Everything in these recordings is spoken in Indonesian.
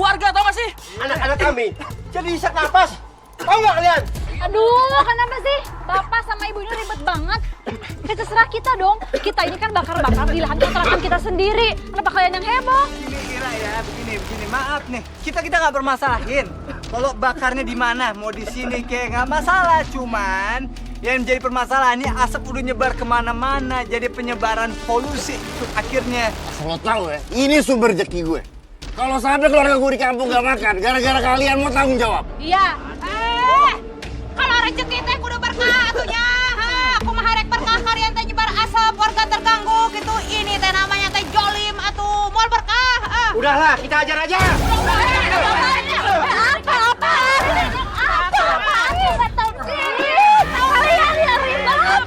warga, tau gak sih? Anak-anak kami jadi isak napas. Tahu nggak kalian? Aduh, kenapa sih? Bapak sama ibu ini ribet banget. Ya terserah kita dong. Kita ini kan bakar-bakar di lahan kontrakan kita sendiri. Kenapa kalian yang heboh? Ini Ira ya, begini. Maaf nih, kita nggak bermasalahin. Kalau bakarnya di mana, mau di sini kayak nggak masalah. Cuman yang jadi permasalahan ini asap udah nyebar kemana-mana, jadi penyebaran polusi itu akhirnya. Asal lo tahu ya, ini sumber rezeki gue. Kalau sampai keluarga gue di kampung gak makan, gara-gara kalian mau tanggung jawab. Iya. Kalau rezeki teh kudu berkah atunya. Aku mah harek berkah kalian teh nyebar asap warga terganggu gitu. Ini teh namanya teh jolim atuh. Moal berkah. Udahlah, kita ajar aja. Apa? Nggak tahu sih. Kalian yang ribet.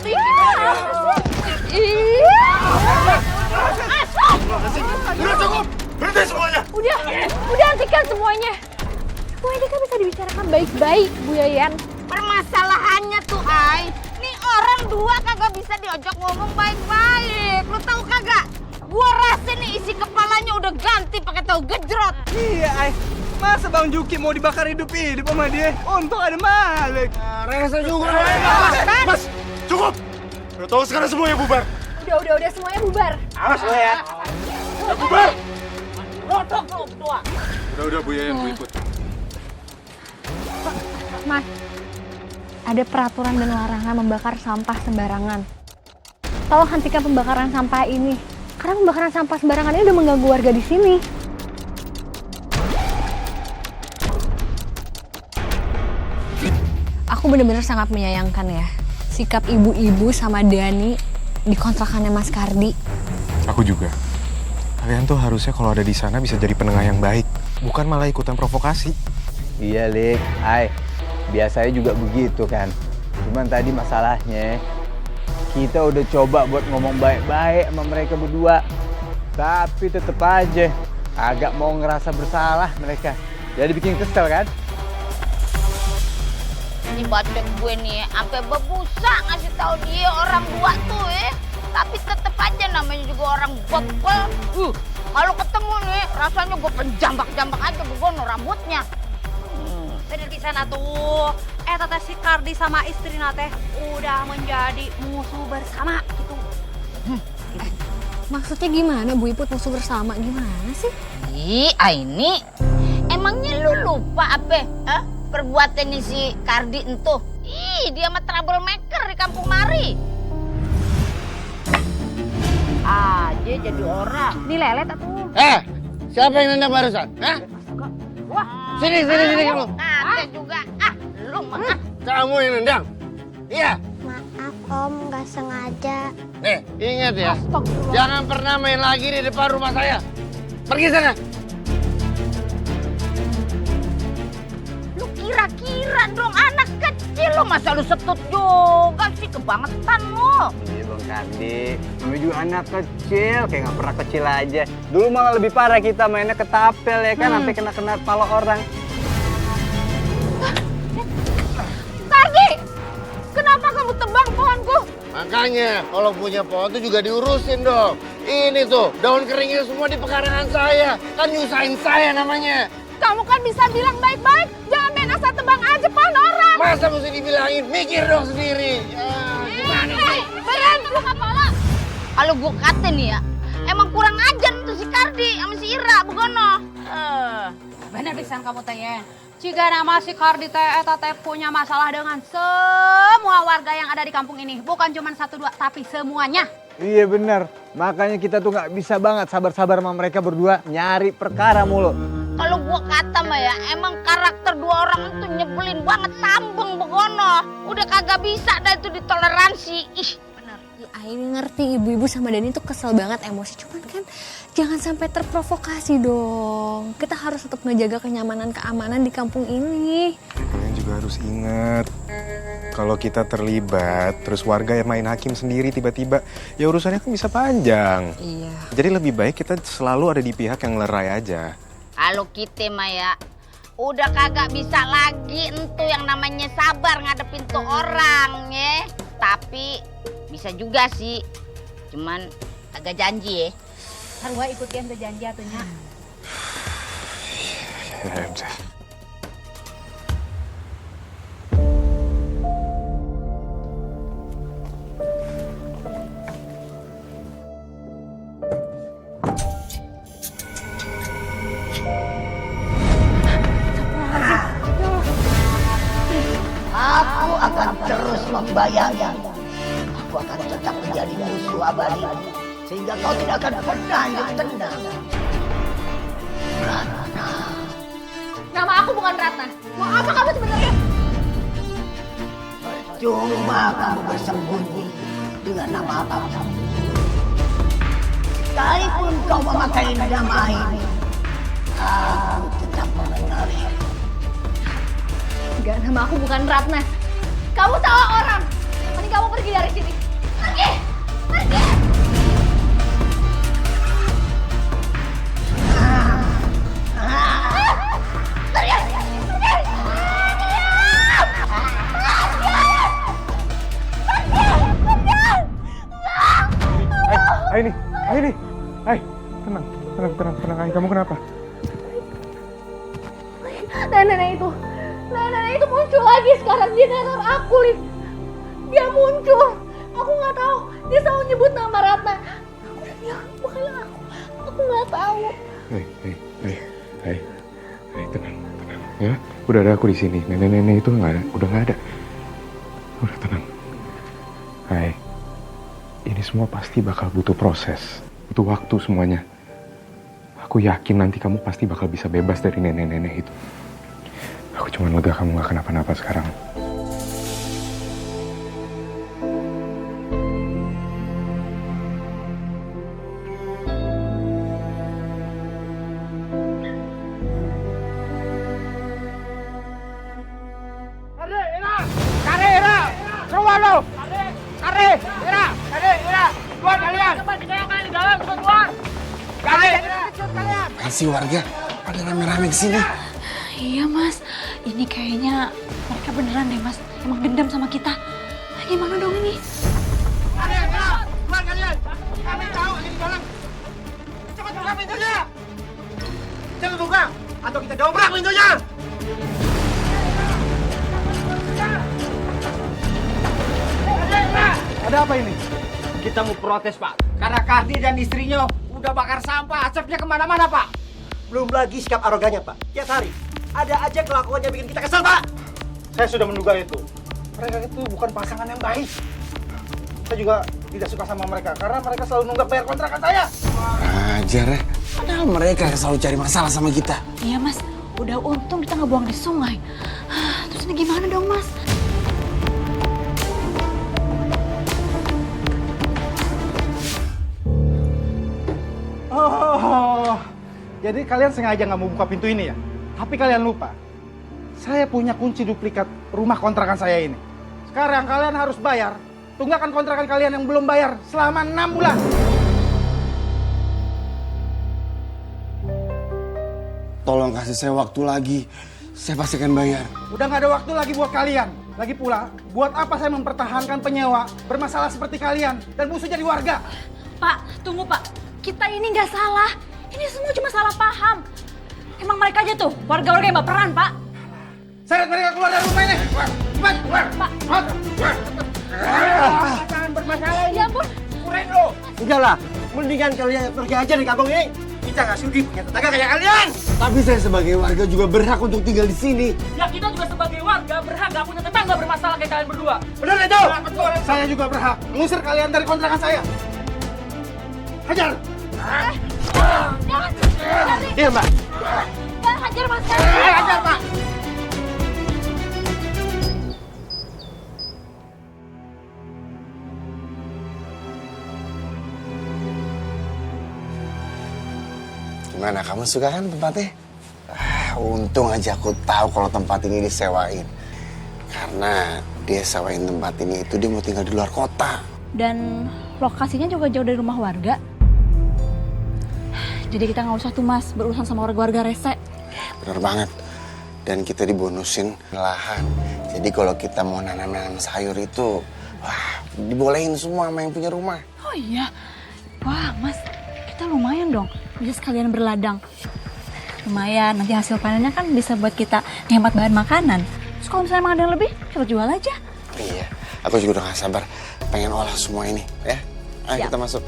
Udah cukup, berhenti semuanya. Udah hentikan semuanya. Semua ini kan bisa dibicarakan baik-baik, Bu Yayan. Permasalahannya tuh, Ay, nih orang dua kagak bisa diajak ngomong baik-baik. Lu tahu kagak? Gua rasa nih isi kepalanya udah ganti pakai tahu gejrot. Iya, ay. Masa Bang Juki mau dibakar hidup-hidup sama dia? Untung ada Malik. Resa juga. Mas, cukup. Udah tahu sekarang semuanya bubar. Udah semuanya bubar. Awas lo ya. Udah bubar. Rodok lu berdua. Udah Bu Yayan, gue ikut. Mas, ada peraturan dan larangan membakar sampah sembarangan. Tolong hentikan pembakaran sampah ini. Karena pembakaran sampah sembarangan ini udah mengganggu warga di sini. Aku benar-benar sangat menyayangkan ya sikap ibu-ibu sama Dani di kontrakannya Mas Kardi. Aku juga. Kalian tuh harusnya kalau ada di sana bisa jadi penengah yang baik, bukan malah ikutan provokasi. Iya, Lik. Ay, biasanya juga begitu kan. Cuman tadi masalahnya, kita udah coba buat ngomong baik-baik sama mereka berdua. Tapi tetep aja agak mau ngerasa bersalah mereka. Jadi bikin kesel kan? Ini bacot gue nih, sampai bebusa ngasih tahu dia orang dua tuh ya. Tapi tetep aja namanya juga orang bebel. Kalau ketemu nih, rasanya gue penjambak-jambak aja begono rambutnya. Bener di sana tuh. Teteh si Kardi sama istrinya teh udah menjadi musuh bersama gitu. Maksudnya gimana Bu Iput musuh bersama gimana sih? Ih, Aini, emangnya lu lupa apa? Perbuatannya si Kardi entuh. Ih, dia mah troublemaker di kampung Mari. Aja jadi orang. Dilelet atuh. Siapa yang nendang barusan? Hah? Wah, Sini kamu. ada juga. Lu mah. Kamu yang nendang? Iya. Maaf Om, nggak sengaja. Nih, ingat ya. Jangan pernah main lagi di depan rumah saya. Pergi sana. Lu kira-kira dong anak kecil lu masa lu setut juga sih kebangetan lu. Iya Bang Kardi, namanya juga anak kecil, kayak nggak pernah kecil aja. Dulu malah lebih parah kita mainnya ketapel ya kan, sampai kena kepala orang. Kardi, kenapa kamu tebang pohonku? Makanya, kalau punya pohon tuh juga diurusin dong. Ini tuh, daun keringnya semua di pekarangan saya. Kan nyusahin saya namanya. Kamu kan bisa bilang baik-baik, jangan main asal tebang aja pohon orang. Masa mesti dibilangin? Mikir dong sendiri. Gimana sih? Berhenti lu kepala. Kalau gua kata nih ya, emang kurang ajar tuh si Kardi sama si Ira begono. Bener pisan kamu teh ya. Jika nama si Kardi teh punya masalah dengan semua warga yang ada di kampung ini. Bukan cuma 1-2, tapi semuanya. Iya bener, makanya kita tuh nggak bisa banget sabar-sabar sama mereka berdua nyari perkara mulu. Kalau gua kata mah ya, emang karakter dua orang itu nyebelin banget, tambeng begono. Udah kagak bisa dah itu ditoleransi. Ih, bener. Ya, Aini ngerti ibu-ibu sama Dani tuh kesel banget emosi. Cuman kan jangan sampai terprovokasi dong. Kita harus tetap ngejaga keamanan di kampung ini. Kalian juga harus ingat, kalau kita terlibat, terus warga yang main hakim sendiri tiba-tiba, ya urusannya kan bisa panjang. Iya. Jadi lebih baik kita selalu ada di pihak yang lerai aja. Kalau kita mah ya, udah kagak bisa lagi entu yang namanya sabar ngadepin tuh orang ya. Tapi bisa juga sih, cuman agak janji ya. Ntar gue ikutin tuh janji atunya. Ya udah. Aku akan terus membayangkan. Aku akan tetap menjadi musuh abadi. Sehingga kau tidak akan pernah hidup tenang. Ratna. Nama aku bukan Ratna. Mau apa kamu sebenarnya? Cuma kamu bersembunyi dengan nama apapun. Sekalipun kau memakai nama ini, aku tetap mengenali. Enggak, nama aku bukan Ratna. Kamu salah orang. Mending kamu pergi dari sini. Pergi! Pergi! Aini, tenang, Ai, kamu kenapa? Nenek itu muncul lagi sekarang. Dia neror aku, Lin. Dia muncul. Aku nggak tahu. Dia selalu nyebut nama Ratna. Aku udah bilang, bukan aku. Aku nggak tahu. Hai, tenang, ya. Udah ada aku di sini. Nenek itu udah nggak ada. Udah tenang. Hai, ini semua pasti bakal butuh proses, butuh waktu semuanya. Aku yakin nanti kamu pasti bakal bisa bebas dari nenek-nenek itu. Aku cuma lega kamu gak kenapa-napa sekarang. Si warga pada rame-rame kesini. Iya mas, ini kayaknya mereka beneran deh mas, emang dendam sama kita. Gimana dong ini? Keluar kalian! Kami tahu ini dalam. Cepat buka pintunya! Cepat buka, atau kita dobrak pintunya! Ada apa ini? Kita mau protes, Pak. Karena Kardi dan istrinya udah bakar sampah, asapnya kemana-mana, Pak. Belum lagi sikap arogannya, Pak. Tiap hari ada aja kelakuannya bikin kita kesel, Pak. Saya sudah menduga itu. Mereka itu bukan pasangan yang baik. Saya juga tidak suka sama mereka karena mereka selalu nunggak bayar kontrakan saya. Ajar ya. Padahal mereka yang selalu cari masalah sama kita. Iya mas, udah untung kita nggak buang di sungai. Terus ini gimana dong mas? Oh, jadi kalian sengaja nggak mau buka pintu ini ya? Tapi kalian lupa, saya punya kunci duplikat rumah kontrakan saya ini. Sekarang kalian harus bayar tunggakan kontrakan kalian yang belum bayar selama 6 bulan. Tolong kasih saya waktu lagi. Saya pasti akan bayar. Udah nggak ada waktu lagi buat kalian. Lagi pula, buat apa saya mempertahankan penyewa bermasalah seperti kalian dan musuh jadi warga? Pak, tunggu pak. Kita ini nggak salah. Ini semua cuma salah paham. Emang mereka aja tuh, warga-warga yang baperan, Pak. Seret mereka keluar dari rumah ini. Cepat, keluar. Pak. Jangan bermasalah ini. Ya ampun. Kuren lo. Udahlah, mendingan kalian pergi aja dari kampung ini. Kita nggak sudi punya tetangga kayak kalian. Tapi saya sebagai warga juga berhak untuk tinggal di sini. Ya kita juga sebagai warga berhak gak punya tetangga bermasalah kayak kalian berdua. Benar itu. Saya juga berhak mengusir kalian dari kontrakan saya. Hajar. Jangan. Iya, Mbak. Jangan hajar mas. Hajar, Pak. Gimana, kamu suka kan tempatnya? Untung aja aku tahu kalau tempat ini disewain. Karena dia sewain tempat ini itu dia mau tinggal di luar kota. Dan lokasinya juga jauh dari rumah warga. Jadi kita nggak usah tuh mas berurusan sama warga-warga rese. Bener banget. Dan kita dibonusin lahan. Jadi kalau kita mau nanam-nanam sayur itu, wah, dibolehin semua sama yang punya rumah. Oh iya. Wah mas, kita lumayan dong. Bisa sekalian berladang. Lumayan, nanti hasil panennya kan bisa buat kita hemat bahan makanan. Terus kalau misalnya emang ada yang lebih, kita jual aja. Iya, aku juga udah gak sabar pengen olah semua ini, ya. Ayo kita masuk.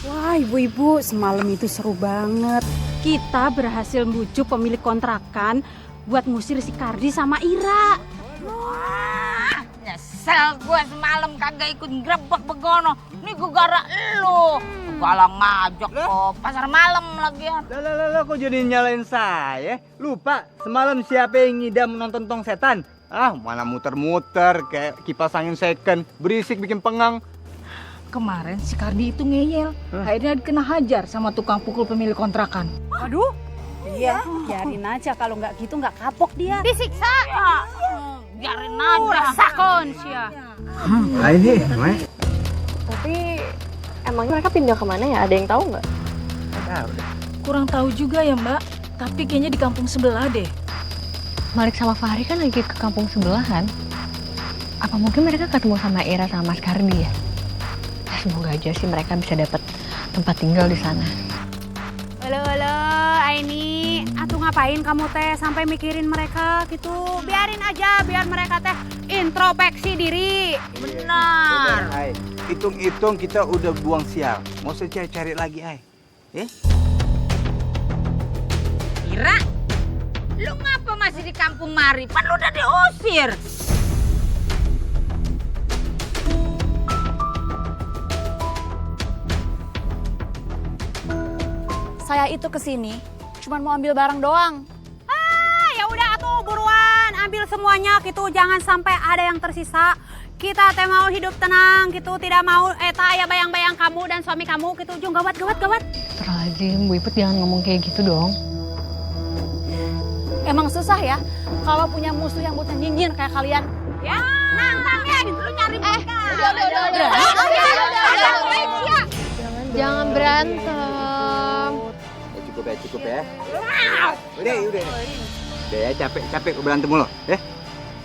Wah, ibu-ibu, semalam itu seru banget. Kita berhasil bujuk pemilik kontrakan buat ngusir si Kardi sama Ira. Wah, nyesel gue semalam kagak ikut grebek begono. Ini gue gara lu. Galang ngajak ke pasar malam lagian. Lah, kok jadi nyalain saya? Lupa, semalam siapa yang ngidam nonton Tong Setan? Ah, mana muter-muter kayak kipas angin second. Berisik bikin pengang. Kemarin si Kardi itu ngeyel. Akhirnya kena hajar sama tukang pukul pemilik kontrakan. Waduh. Iya, biarin aja kalau nggak gitu nggak kapok dia. Disiksa. Ya. Biarin aja. Sakon sia. Ini, Mai. Tapi emangnya mereka pindah kemana ya? Ada yang tahu nggak? Kurang tahu juga ya Mbak. Tapi kayaknya di kampung sebelah deh. Malik sama Fahri kan lagi ke kampung sebelah kan? Apa mungkin mereka ketemu sama Ira sama Mas Kardi ya? Semoga aja sih mereka bisa dapat tempat tinggal di sana. Halo, Aini. Atuh ngapain kamu teh sampai mikirin mereka gitu? Biarin aja, biar mereka teh introspeksi diri. Benar. Ai, hitung-hitung kita udah buang sial. Mau saya cari-cari lagi, Ai. Ya? Ira, lu ngapa masih di kampung Mari? Pan lu udah diusir. Saya itu kesini cuma mau ambil barang doang. Ya udah atuh buruan, ambil semuanya gitu, jangan sampai ada yang tersisa. Kita teh mau hidup tenang gitu, tidak mau eta ya bayang-bayang kamu dan suami kamu gitu. Jung gawat. Terlajim, Bu Iput jangan ngomong kayak gitu dong. Emang susah ya kalau punya musuh yang buta nyinyir kayak kalian. Ya, nantangnya lu nyari mereka. Jangan berantem. Cukup ya. Udah. Udah ya, capek berantem mulu, ya.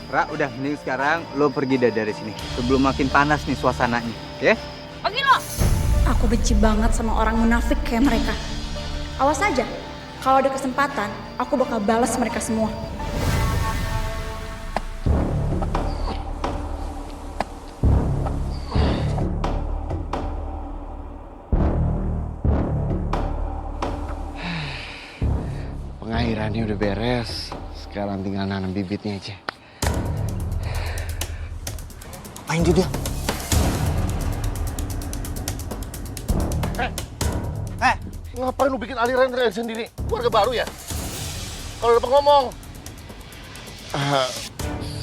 Ra, udah mending sekarang lo pergi dari sini sebelum makin panas nih suasananya, ya. Pergi lo. Aku benci banget sama orang munafik kayak mereka. Awas aja, kalau ada kesempatan, aku bakal balas mereka semua. Pengairannya udah beres. Sekarang tinggal nanam bibitnya aja. Main juga. Ngapain lu bikin aliran air sendiri? Keluarga baru ya? Kalau lupa ngomong.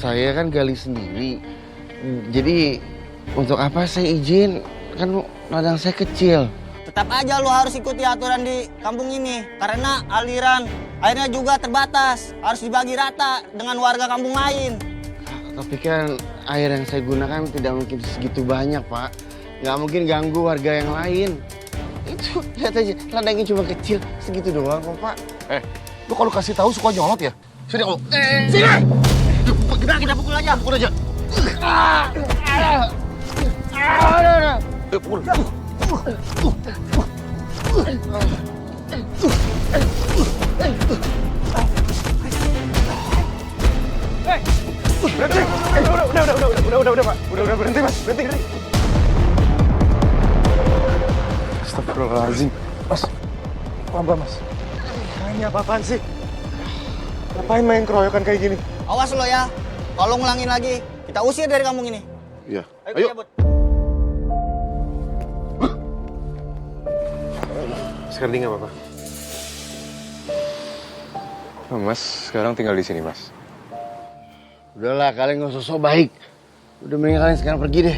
Saya kan gali sendiri. Jadi untuk apa saya izin? Kan ladang saya kecil. Tetap aja lu harus ikuti aturan di kampung ini. Karena aliran airnya juga terbatas. Harus dibagi rata dengan warga kampung lain. Tapi kan air yang saya gunakan tidak mungkin segitu banyak, Pak. Nggak mungkin ganggu warga yang lain. Itu, lihat aja, ladangnya cuma kecil. Segitu doang kok, Pak. Lu kalau kasih tahu suka nyolot ya? Sini kamu. Sini! Kita pukul aja. Pukul. Berhenti! Udah, Pak. Udah, berhenti, Mas. Berhenti. Astagfirullahaladzim. Mas, pelan-pelan, Mas. Ini apa-apaan sih? Ngapain main keroyokan kayak gini? Awas lo ya. Kalau ngulangin lagi, kita usir dari kampung ini. Iya. Ayo. Cabut. Sekarang nggak apa-apa. Mas, sekarang tinggal di sini, Mas. Udahlah, kalian nggak usah so baik. Udah mendingan kalian sekarang pergi deh.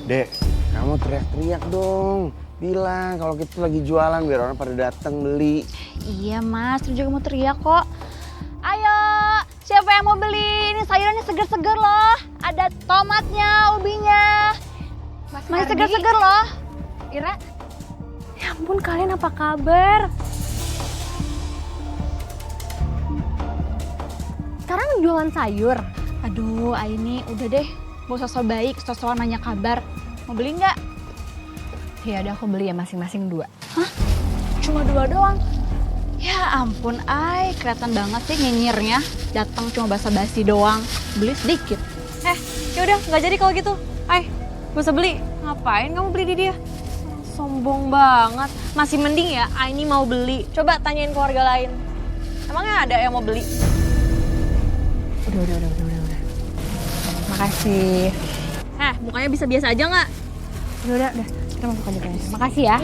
Dek, kamu teriak-teriak dong. Bilang kalau kita lagi jualan biar orang pada datang beli. Iya mas, terus juga mau teriak kok. Ayo, siapa yang mau beli? Ini sayurannya seger-seger loh. Ada tomatnya, ubinya. Masih seger-seger loh. Ira, Ya ampun, kalian apa kabar? Sekarang jualan sayur. Aduh, Aini, udah deh. Gak usah so baik, so-soan nanya kabar. Mau beli nggak? Ya udah aku beli ya masing-masing 2. Hah? Cuma 2 doang? Ya ampun, Ai. Kelihatan banget sih nyinyirnya. Datang cuma basa-basi doang. Beli sedikit. Yaudah, nggak jadi kalau gitu. Ay, gak usah beli. Ngapain kamu beli di dia? Sombong banget. Masih mending ya, Aini mau beli. Coba tanyain keluarga lain. Emangnya ada yang mau beli? Udah. Makasih. Mukanya bisa biasa aja nggak? Udah. Kita masuk aja guys. Makasih ya.